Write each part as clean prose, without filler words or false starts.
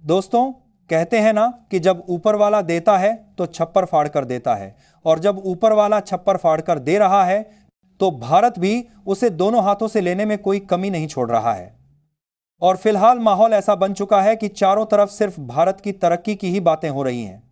दोस्तों, कहते हैं ना कि जब ऊपर वाला देता है तो छप्पर फाड़ कर देता है, और जब ऊपर वाला छप्पर फाड़ कर दे रहा है तो भारत भी उसे दोनों हाथों से लेने में कोई कमी नहीं छोड़ रहा है। और फिलहाल माहौल ऐसा बन चुका है कि चारों तरफ सिर्फ भारत की तरक्की की ही बातें हो रही हैं।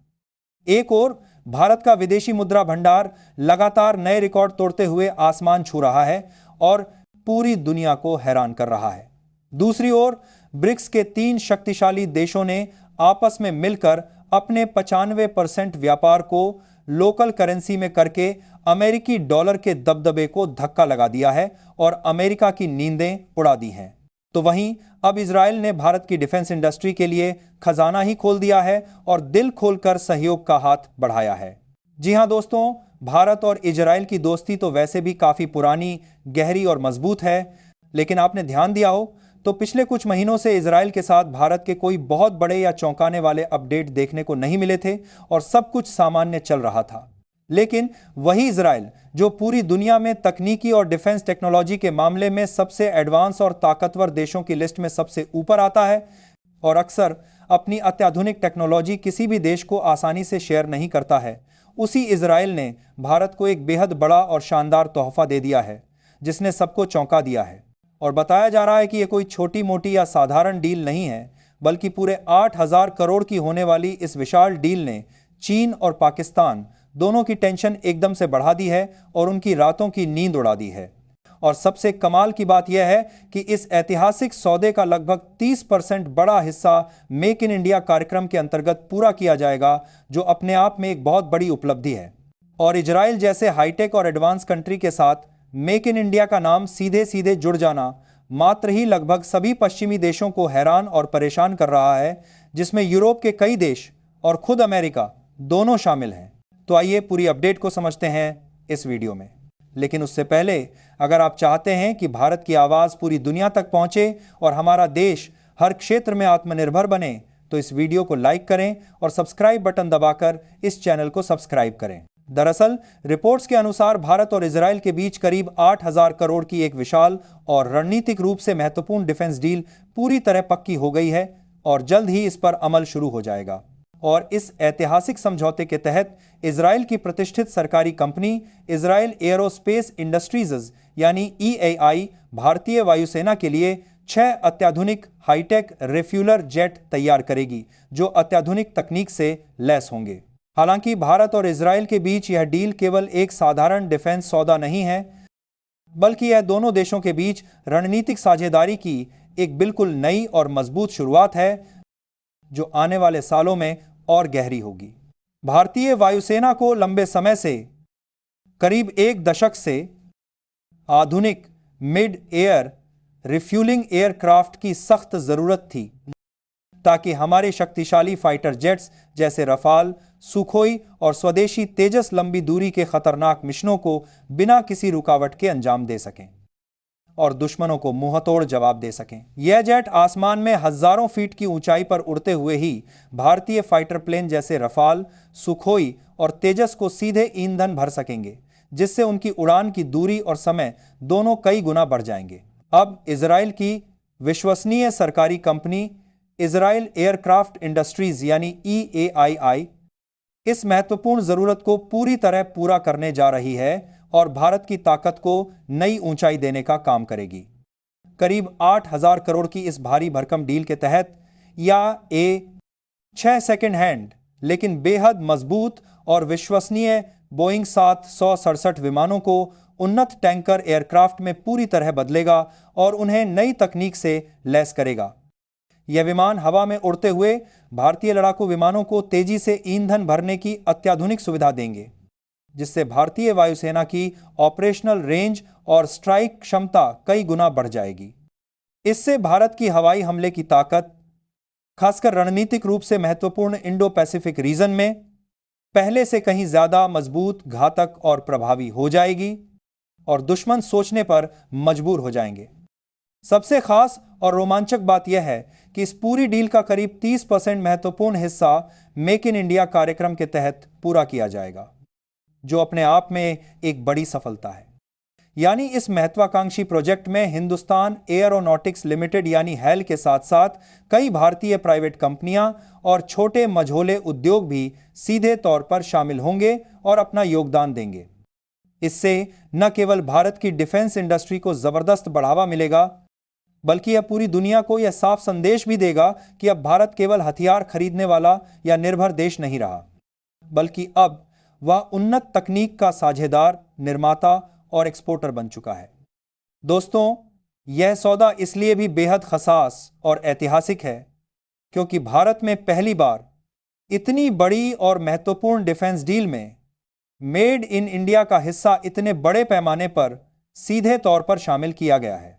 एक ओर भारत का विदेशी मुद्रा भंडार लगातार नए रिकॉर्ड तोड़ते हुए आसमान छू रहा है और पूरी दुनिया को हैरान कर रहा है। दूसरी ओर ब्रिक्स के 3 शक्तिशाली देशों ने आपस में मिलकर अपने 95% व्यापार को लोकल करेंसी में करके अमेरिकी डॉलर के दबदबे को धक्का लगा दिया है और अमेरिका की नींदें उड़ा दी हैं। तो वहीं अब इजराइल ने भारत की डिफेंस इंडस्ट्री के लिए खजाना ही खोल दिया है और दिल खोलकर सहयोग का हाथ बढ़ाया है। जी हां दोस्तों, भारत और इजराइल की दोस्ती तो वैसे भी काफी पुरानी, गहरी और मजबूत है, लेकिन आपने ध्यान दिया हो तो पिछले कुछ महीनों से इजराइल के साथ भारत के कोई बहुत बड़े या चौंकाने वाले अपडेट देखने को नहीं मिले थे और सब कुछ सामान्य चल रहा था। लेकिन वही इजराइल जो पूरी दुनिया में तकनीकी और डिफेंस टेक्नोलॉजी के मामले में सबसे एडवांस और ताकतवर देशों की लिस्ट में सबसे ऊपर आता है और अक्सर अपनी अत्याधुनिक टेक्नोलॉजी किसी भी देश को आसानी से शेयर नहीं करता है, उसी इजराइल ने भारत को एक बेहद बड़ा और शानदार तोहफा दे दिया है जिसने सबको चौंका दिया है। और बताया जा रहा है कि यह कोई छोटी मोटी या साधारण डील नहीं है, बल्कि पूरे 8,000 करोड़ की होने वाली इस विशाल डील ने चीन और पाकिस्तान दोनों की टेंशन एकदम से बढ़ा दी है और उनकी रातों की नींद उड़ा दी है। और सबसे कमाल की बात यह है कि इस ऐतिहासिक सौदे का लगभग 30% बड़ा हिस्सा मेक इन इंडिया कार्यक्रम के अंतर्गत पूरा किया जाएगा, जो अपने आप में एक बहुत बड़ी उपलब्धि है। और इजराइल जैसे हाईटेक और एडवांस कंट्री के साथ मेक इन इंडिया का नाम सीधे सीधे जुड़ जाना मात्र ही लगभग सभी पश्चिमी देशों को हैरान और परेशान कर रहा है, जिसमें यूरोप के कई देश और खुद अमेरिका दोनों शामिल हैं। तो आइए पूरी अपडेट को समझते हैं इस वीडियो में। लेकिन उससे पहले अगर आप चाहते हैं कि भारत की आवाज़ पूरी दुनिया तक पहुंचे और हमारा देश हर क्षेत्र में आत्मनिर्भर बने, तो इस वीडियो को लाइक करें और सब्सक्राइब बटन दबाकर इस चैनल को सब्सक्राइब करें। दरअसल रिपोर्ट्स के अनुसार भारत और इजराइल के बीच करीब 8,000 करोड़ की एक विशाल और रणनीतिक रूप से महत्वपूर्ण डिफेंस डील पूरी तरह पक्की हो गई है और जल्द ही इस पर अमल शुरू हो जाएगा। और इस ऐतिहासिक समझौते के तहत इजराइल की प्रतिष्ठित सरकारी कंपनी इजराइल एयरोस्पेस इंडस्ट्रीज यानी EAI भारतीय वायुसेना के लिए 6 अत्याधुनिक हाईटेक रिफ्यूलर जेट तैयार करेगी, जो अत्याधुनिक तकनीक से लैस होंगे। हालांकि भारत और इजराइल के बीच यह डील केवल एक साधारण डिफेंस सौदा नहीं है, बल्कि यह दोनों देशों के बीच रणनीतिक साझेदारी की एक बिल्कुल नई और मजबूत शुरुआत है, जो आने वाले सालों में और गहरी होगी। भारतीय वायुसेना को लंबे समय से, करीब 1 दशक से, आधुनिक मिड एयर रिफ्यूलिंग एयरक्राफ्ट की सख्त जरूरत थी, ताकि हमारे शक्तिशाली फाइटर जेट्स जैसे रफाल, सुखोई और स्वदेशी तेजस लंबी दूरी के खतरनाक मिशनों को बिना किसी रुकावट के अंजाम दे सकें और दुश्मनों को मुंहतोड़ जवाब दे सकें। यह जेट आसमान में हजारों फीट की ऊंचाई पर उड़ते हुए ही भारतीय फाइटर प्लेन जैसे रफाल, सुखोई और तेजस को सीधे ईंधन भर सकेंगे, जिससे उनकी उड़ान की दूरी और समय दोनों कई गुना बढ़ जाएंगे। अब इजराइल की विश्वसनीय सरकारी कंपनी इजराइल एयरक्राफ्ट इंडस्ट्रीज यानी EAI इस महत्वपूर्ण जरूरत को पूरी तरह पूरा करने जा रही है और भारत की ताकत को नई ऊंचाई देने का काम करेगी। करीब 8,000 करोड़ की इस भारी भरकम डील के तहत या 6 सेकेंड हैंड लेकिन बेहद मजबूत और विश्वसनीय बोइंग 767 विमानों को उन्नत टैंकर एयरक्राफ्ट में पूरी तरह बदलेगा और उन्हें नई तकनीक से लैस करेगा। यह विमान हवा में उड़ते हुए भारतीय लड़ाकू विमानों को तेजी से ईंधन भरने की अत्याधुनिक सुविधा देंगे, जिससे भारतीय वायुसेना की ऑपरेशनल रेंज और स्ट्राइक क्षमता कई गुना बढ़ जाएगी। इससे भारत की हवाई हमले की ताकत, खासकर रणनीतिक रूप से महत्वपूर्ण इंडो पैसिफिक रीजन में, पहले से कहीं ज्यादा मजबूत, घातक और प्रभावी हो जाएगी और दुश्मन सोचने पर मजबूर हो जाएंगे। सबसे खास और रोमांचक बात यह है कि इस पूरी डील का करीब 30% महत्वपूर्ण हिस्सा मेक इन इंडिया कार्यक्रम के तहत पूरा किया जाएगा, जो अपने आप में एक बड़ी सफलता है। यानी इस महत्वाकांक्षी प्रोजेक्ट में हिंदुस्तान एयरोनॉटिक्स लिमिटेड यानी हैल के साथ साथ कई भारतीय प्राइवेट कंपनियां और छोटे मझोले उद्योग भी सीधे तौर पर शामिल होंगे और अपना योगदान देंगे। इससे न केवल भारत की डिफेंस इंडस्ट्री को जबरदस्त बढ़ावा मिलेगा, बल्कि यह पूरी दुनिया को यह साफ संदेश भी देगा कि अब भारत केवल हथियार खरीदने वाला या निर्भर देश नहीं रहा, बल्कि अब वह उन्नत तकनीक का साझेदार, निर्माता और एक्सपोर्टर बन चुका है। दोस्तों, यह सौदा इसलिए भी बेहद खसास और ऐतिहासिक है क्योंकि भारत में पहली बार इतनी बड़ी और महत्वपूर्ण डिफेंस डील में मेड इन इंडिया का हिस्सा इतने बड़े पैमाने पर सीधे तौर पर शामिल किया गया है।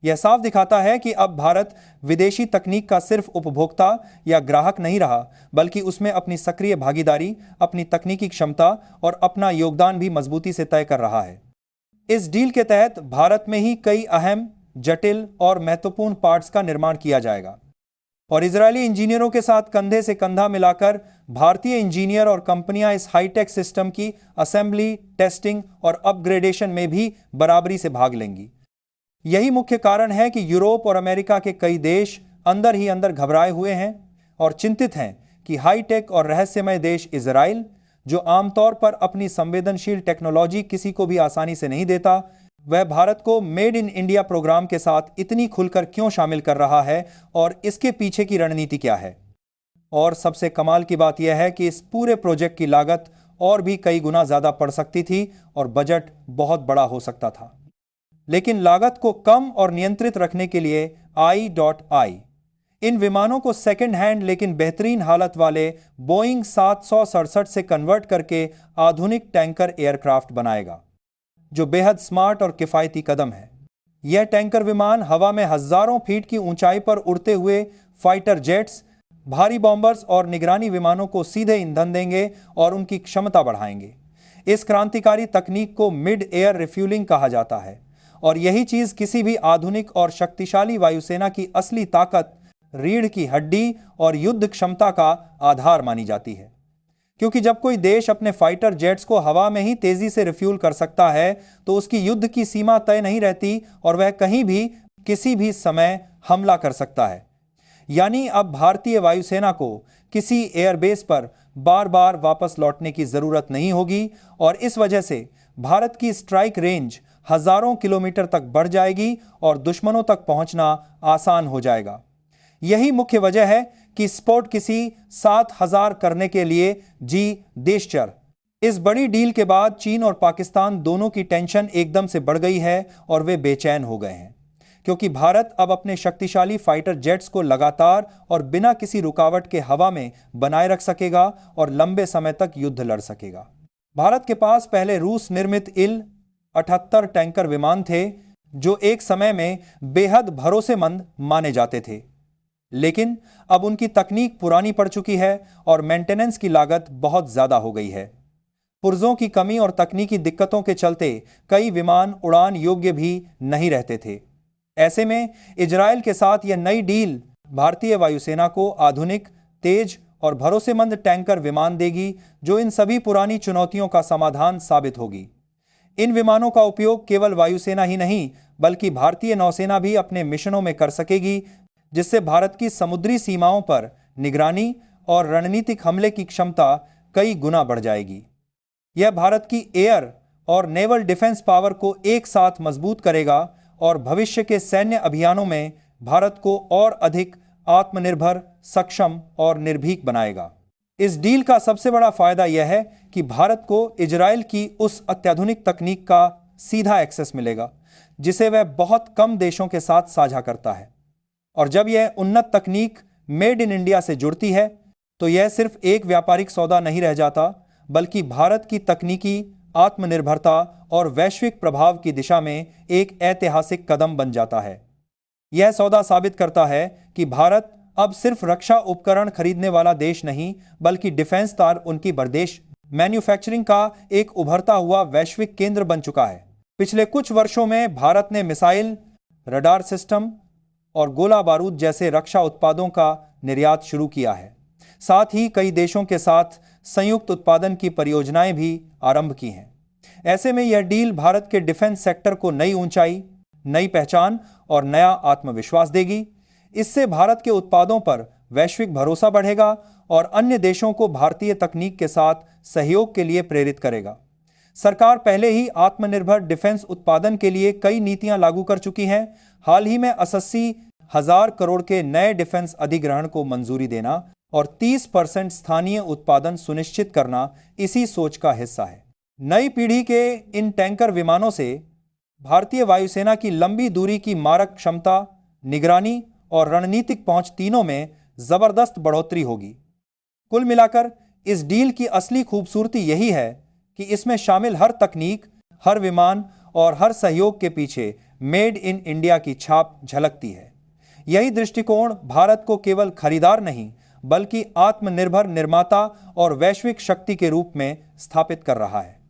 यह साफ दिखाता है कि अब भारत विदेशी तकनीक का सिर्फ उपभोक्ता या ग्राहक नहीं रहा, बल्कि उसमें अपनी सक्रिय भागीदारी, अपनी तकनीकी क्षमता और अपना योगदान भी मजबूती से तय कर रहा है। इस डील के तहत भारत में ही कई अहम, जटिल और महत्वपूर्ण पार्ट्स का निर्माण किया जाएगा और इजरायली इंजीनियरों के साथ कंधे से कंधा मिलाकर भारतीय इंजीनियर और कंपनियां इस हाईटेक सिस्टम की असेंबली, टेस्टिंग और अपग्रेडेशन में भी बराबरी से भाग लेंगी। यही मुख्य कारण है कि यूरोप और अमेरिका के कई देश अंदर ही अंदर घबराए हुए हैं और चिंतित हैं कि हाईटेक और रहस्यमय देश इजराइल, जो आमतौर पर अपनी संवेदनशील टेक्नोलॉजी किसी को भी आसानी से नहीं देता, वह भारत को मेड इन इंडिया प्रोग्राम के साथ इतनी खुलकर क्यों शामिल कर रहा है और इसके पीछे की रणनीति क्या है। और सबसे कमाल की बात यह है कि इस पूरे प्रोजेक्ट की लागत और भी कई गुना ज्यादा पड़ सकती थी और बजट बहुत बड़ा हो सकता था। लेकिन लागत को कम और नियंत्रित रखने के लिए I.I इन विमानों को सेकंड हैंड लेकिन बेहतरीन हालत वाले बोइंग 767 से कन्वर्ट करके आधुनिक टैंकर एयरक्राफ्ट बनाएगा, जो बेहद स्मार्ट और किफायती कदम है। यह टैंकर विमान हवा में हजारों फीट की ऊंचाई पर उड़ते हुए फाइटर जेट्स, भारी बॉम्बर्स और निगरानी विमानों को सीधे ईंधन देंगे और उनकी क्षमता बढ़ाएंगे। इस क्रांतिकारी तकनीक को मिड एयर रिफ्यूलिंग कहा जाता है और यही चीज किसी भी आधुनिक और शक्तिशाली वायुसेना की असली ताकत, रीढ़ की हड्डी और युद्ध क्षमता का आधार मानी जाती है। क्योंकि जब कोई देश अपने फाइटर जेट्स को हवा में ही तेजी से रिफ्यूल कर सकता है, तो उसकी युद्ध की सीमा तय नहीं रहती और वह कहीं भी किसी भी समय हमला कर सकता है। यानी अब भारतीय वायुसेना को किसी एयरबेस पर बार बार वापस लौटने की जरूरत नहीं होगी और इस वजह से भारत की स्ट्राइक रेंज हजारों किलोमीटर तक बढ़ जाएगी और दुश्मनों तक पहुंचना आसान हो जाएगा। यही मुख्य वजह है कि स्पोर्ट किसी 7000 करने के लिए जी देशचर। इस बड़ी डील के बाद चीन और पाकिस्तान दोनों की टेंशन एकदम से बढ़ गई है और वे बेचैन हो गए हैं, क्योंकि भारत अब अपने शक्तिशाली फाइटर जेट्स को लगातार और बिना किसी रुकावट के हवा में बनाए रख सकेगा और लंबे समय तक युद्ध लड़ सकेगा। भारत के पास पहले रूस निर्मित Il-78 टैंकर विमान थे, जो एक समय में बेहद भरोसेमंद माने जाते थे, लेकिन अब उनकी तकनीक पुरानी पड़ चुकी है और मेंटेनेंस की लागत बहुत ज्यादा हो गई है। पुर्जों की कमी और तकनीकी दिक्कतों के चलते कई विमान उड़ान योग्य भी नहीं रहते थे। ऐसे में इजराइल के साथ यह नई डील भारतीय वायुसेना को आधुनिक, तेज और भरोसेमंद टैंकर विमान देगी, जो इन सभी पुरानी चुनौतियों का समाधान साबित होगी। इन विमानों का उपयोग केवल वायुसेना ही नहीं, बल्कि भारतीय नौसेना भी अपने मिशनों में कर सकेगी, जिससे भारत की समुद्री सीमाओं पर निगरानी और रणनीतिक हमले की क्षमता कई गुना बढ़ जाएगी। यह भारत की एयर और नेवल डिफेंस पावर को एक साथ मजबूत करेगा और भविष्य के सैन्य अभियानों में भारत को और अधिक आत्मनिर्भर, सक्षम और निर्भीक बनाएगा। इस डील का सबसे बड़ा फायदा यह है कि भारत को इजराइल की उस अत्याधुनिक तकनीक का सीधा एक्सेस मिलेगा, जिसे वह बहुत कम देशों के साथ साझा करता है। और जब यह उन्नत तकनीक मेड इन इंडिया से जुड़ती है, तो यह सिर्फ एक व्यापारिक सौदा नहीं रह जाता, बल्कि भारत की तकनीकी आत्मनिर्भरता और वैश्विक प्रभाव की दिशा में एक ऐतिहासिक कदम बन जाता है। यह सौदा साबित करता है कि भारत अब सिर्फ रक्षा उपकरण खरीदने वाला देश नहीं, बल्कि डिफेंस तार उनकी बर्देश मैन्युफैक्चरिंग का एक उभरता हुआ वैश्विक केंद्र बन चुका है। पिछले कुछ वर्षों में भारत ने मिसाइल, रडार सिस्टम और गोला बारूद जैसे रक्षा उत्पादों का निर्यात शुरू किया है। साथ ही कई देशों के साथ संयुक्त उत्पादन की परियोजनाएं भी आरंभ की हैं। ऐसे में यह डील भारत के डिफेंस सेक्टर को नई ऊंचाई, नई पहचान और नया आत्मविश्वास देगी। इससे भारत के उत्पादों पर वैश्विक भरोसा बढ़ेगा और अन्य देशों को भारतीय तकनीक के साथ सहयोग के लिए प्रेरित करेगा। सरकार पहले ही आत्मनिर्भर डिफेंस उत्पादन के लिए कई नीतियां लागू कर चुकी हैं। हाल ही में 80,000 करोड़ के नए डिफेंस अधिग्रहण को मंजूरी देना और 30% स्थानीय उत्पादन सुनिश्चित करना इसी सोच का हिस्सा है। नई पीढ़ी के इन टैंकर विमानों से भारतीय वायुसेना की लंबी दूरी की मारक क्षमता, निगरानी और रणनीतिक पहुंच तीनों में जबरदस्त बढ़ोतरी होगी। कुल मिलाकर इस डील की असली खूबसूरती यही है कि इसमें शामिल हर तकनीक, हर विमान और हर सहयोग के पीछे मेड इन इंडिया की छाप झलकती है। यही दृष्टिकोण भारत को केवल खरीदार नहीं बल्कि आत्मनिर्भर निर्माता और वैश्विक शक्ति के रूप में स्थापित कर रहा है।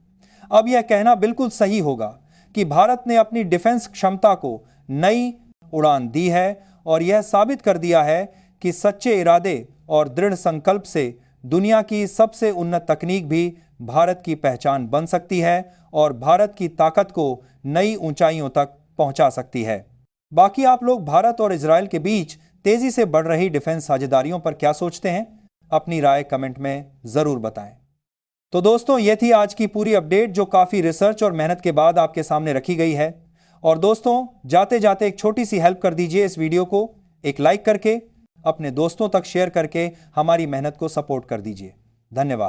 अब यह कहना बिल्कुल सही होगा कि भारत ने अपनी डिफेंस क्षमता को नई उड़ान दी है और यह साबित कर दिया है कि सच्चे इरादे और दृढ़ संकल्प से दुनिया की सबसे उन्नत तकनीक भी भारत की पहचान बन सकती है और भारत की ताकत को नई ऊंचाइयों तक पहुंचा सकती है। बाकी आप लोग भारत और इजरायल के बीच तेजी से बढ़ रही डिफेंस साझेदारियों पर क्या सोचते हैं? अपनी राय कमेंट में जरूर बताएं। तो दोस्तों, ये थी आज की पूरी अपडेट जो काफी रिसर्च और मेहनत के बाद आपके सामने रखी गई है। और दोस्तों, जाते जाते एक छोटी सी हेल्प कर दीजिए, इस वीडियो को एक लाइक करके अपने दोस्तों तक शेयर करके हमारी मेहनत को सपोर्ट कर दीजिए। धन्यवाद।